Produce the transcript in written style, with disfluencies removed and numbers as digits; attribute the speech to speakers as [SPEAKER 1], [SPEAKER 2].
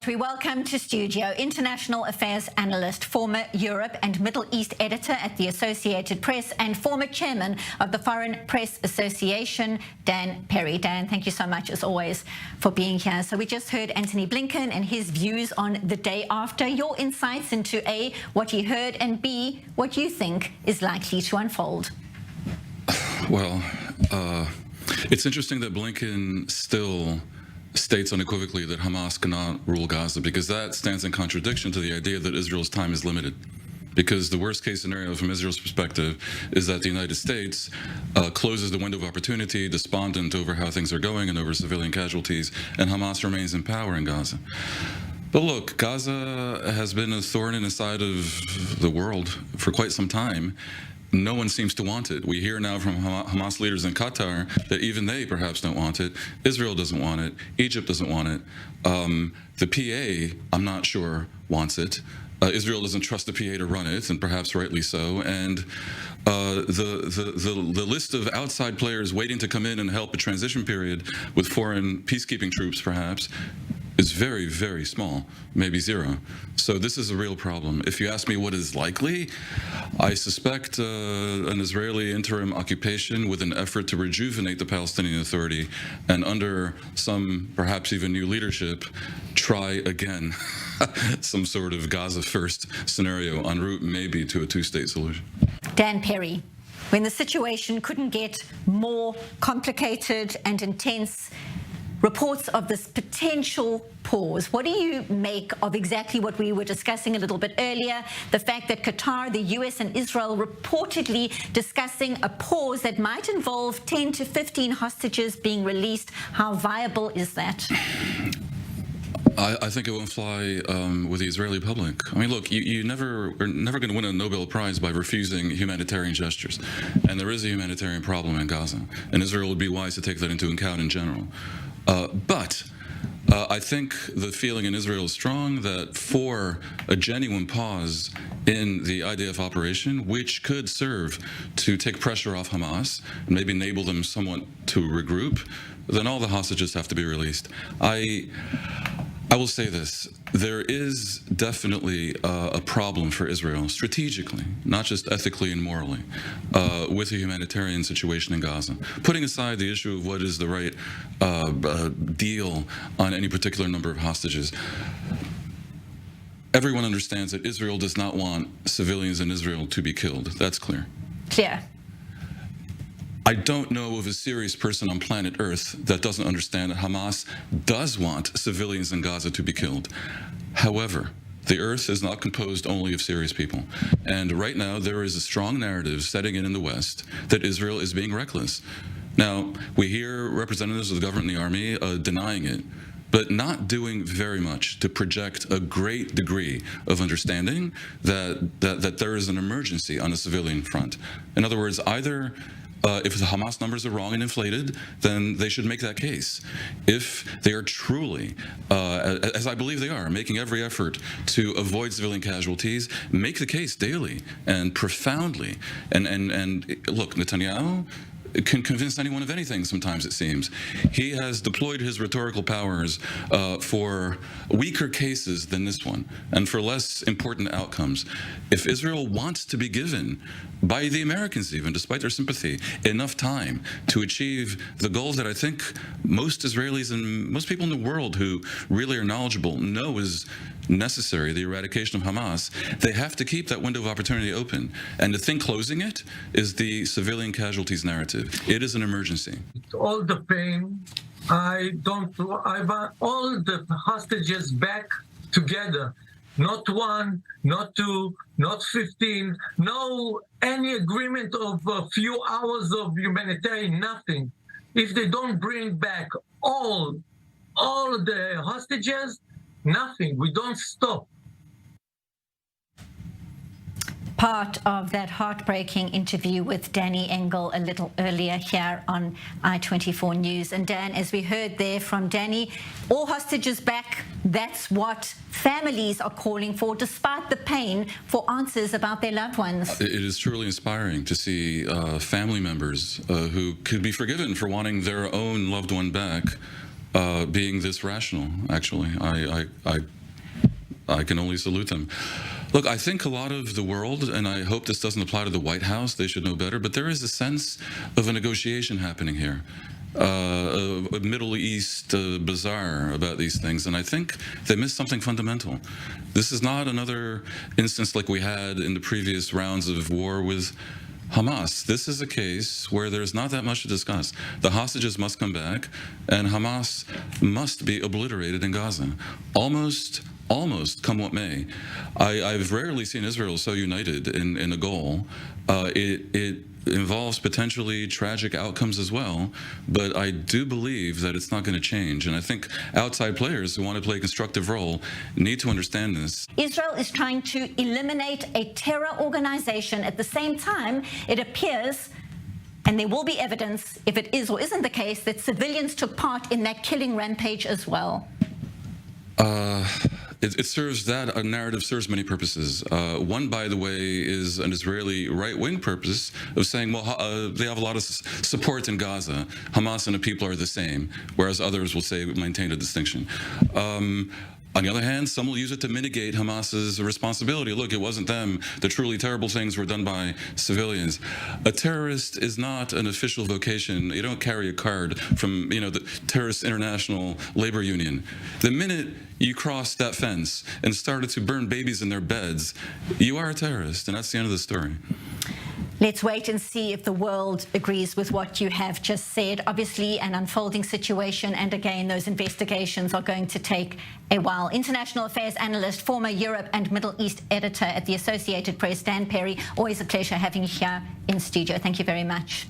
[SPEAKER 1] we welcome to studio international affairs analyst, former Europe and Middle East editor at the Associated Press, and former chairman of the Foreign Press Association, Dan Perry. Dan, thank you so much, as always, for being here. So we just heard Antony Blinken and his views on the day after. Your insights into A, what you heard, and B, what you think is likely to unfold.
[SPEAKER 2] Well, it's interesting that Blinken still states unequivocally that Hamas cannot rule Gaza, because that stands in contradiction to the idea that Israel's time is limited. Because the worst case scenario from Israel's perspective is that the United States closes the window of opportunity, despondent over how things are going and over civilian casualties, and Hamas remains in power in Gaza. But look, Gaza has been a thorn in the side of the world for quite some time. No one seems to want it. We hear now from Hamas leaders in Qatar that even they perhaps don't want it. Israel doesn't want it. Egypt doesn't want it. The PA, I'm not sure, wants it. Israel doesn't trust the PA to run it, and perhaps rightly so. And the list of outside players waiting to come in and help a transition period with foreign peacekeeping troops, perhaps, is very, very small, maybe zero. So this is a real problem. If you ask me what is likely, I suspect an Israeli interim occupation with an effort to rejuvenate the Palestinian Authority, and under some perhaps even new leadership, try again some sort of Gaza first scenario en route maybe to a two-state solution.
[SPEAKER 1] Dan Perry, when the situation couldn't get more complicated and intense, reports of this potential pause. What do you make of exactly what we were discussing a little bit earlier, the fact that Qatar, the US and Israel reportedly discussing a pause that might involve 10 to 15 hostages being released? How viable is that?
[SPEAKER 2] I think it won't fly with the Israeli public. I mean, look, you're never going to win a Nobel Prize by refusing humanitarian gestures. And there is a humanitarian problem in Gaza. And Israel would be wise to take that into account in general. But I think the feeling in Israel is strong that for a genuine pause in the IDF operation, which could serve to take pressure off Hamas and maybe enable them somewhat to regroup, then all the hostages have to be released. I will say this, there is definitely a problem for Israel strategically, not just ethically and morally, with the humanitarian situation in Gaza. Putting aside the issue of what is the right deal on any particular number of hostages, everyone understands that Israel does not want civilians in Israel to be killed. That's clear.
[SPEAKER 1] Clear.
[SPEAKER 2] I don't know of a serious person on planet Earth that doesn't understand that Hamas does want civilians in Gaza to be killed. However, the Earth is not composed only of serious people. And right now, there is a strong narrative setting in the West that Israel is being reckless. Now, we hear representatives of the government and the army denying it, but not doing very much to project a great degree of understanding that there is an emergency on the civilian front. In other words, either if the Hamas numbers are wrong and inflated, then they should make that case. If they are truly, as I believe they are, making every effort to avoid civilian casualties, make the case daily and profoundly. And look, Netanyahu can convince anyone of anything sometimes, it seems. He has deployed his rhetorical powers for weaker cases than this one and for less important outcomes. If Israel wants to be given, by the Americans even, despite their sympathy, enough time to achieve the goals that I think most Israelis and most people in the world who really are knowledgeable know is necessary, the eradication of Hamas, they have to keep that window of opportunity open. And the thing closing it is the civilian casualties narrative. It is an emergency.
[SPEAKER 3] All the pain, I want all the hostages back together. Not one, not two, not 15, no any agreement of a few hours of humanitarian, nothing. If they don't bring back all the hostages, nothing. We don't stop.
[SPEAKER 1] Part of that heartbreaking interview with Danny Engel a little earlier here on I24 News. And Dan, as we heard there from Danny, all hostages back, that's what families are calling for, despite the pain, for answers about their loved ones.
[SPEAKER 2] It is truly inspiring to see family members who could be forgiven for wanting their own loved one back, being this rational. Actually, I can only salute them. Look, I think a lot of the world, and I hope this doesn't apply to the White House, they should know better, but there is a sense of a negotiation happening here. A Middle East bazaar about these things, and I think they missed something fundamental. This is not another instance like we had in the previous rounds of war with Hamas. This is a case where there's not that much to discuss. The hostages must come back, and Hamas must be obliterated in Gaza. Almost come what may. I've rarely seen Israel so united in a goal. It involves potentially tragic outcomes as well, but I do believe that it's not going to change. And I think outside players who want to play a constructive role need to understand this.
[SPEAKER 1] Israel is trying to eliminate a terror organization. At the same time, it appears, and there will be evidence, if it is or isn't the case, that civilians took part in that killing rampage as well.
[SPEAKER 2] It serves a narrative serves many purposes. One, by the way, is an Israeli right-wing purpose of saying, well, they have a lot of support in Gaza. Hamas and the people are the same, whereas others will say maintain a distinction. On the other hand, some will use it to mitigate Hamas's responsibility. Look, it wasn't them. The truly terrible things were done by civilians. A terrorist is not an official vocation. You don't carry a card from, the Terrorist International Labor Union. The minute you crossed that fence and started to burn babies in their beds, you are a terrorist, and that's the end of the story.
[SPEAKER 1] Let's wait and see if the world agrees with what you have just said. Obviously, an unfolding situation, and again, those investigations are going to take a while. International affairs analyst, former Europe and Middle East editor at the Associated Press, Dan Perry, always a pleasure having you here in studio. Thank you very much.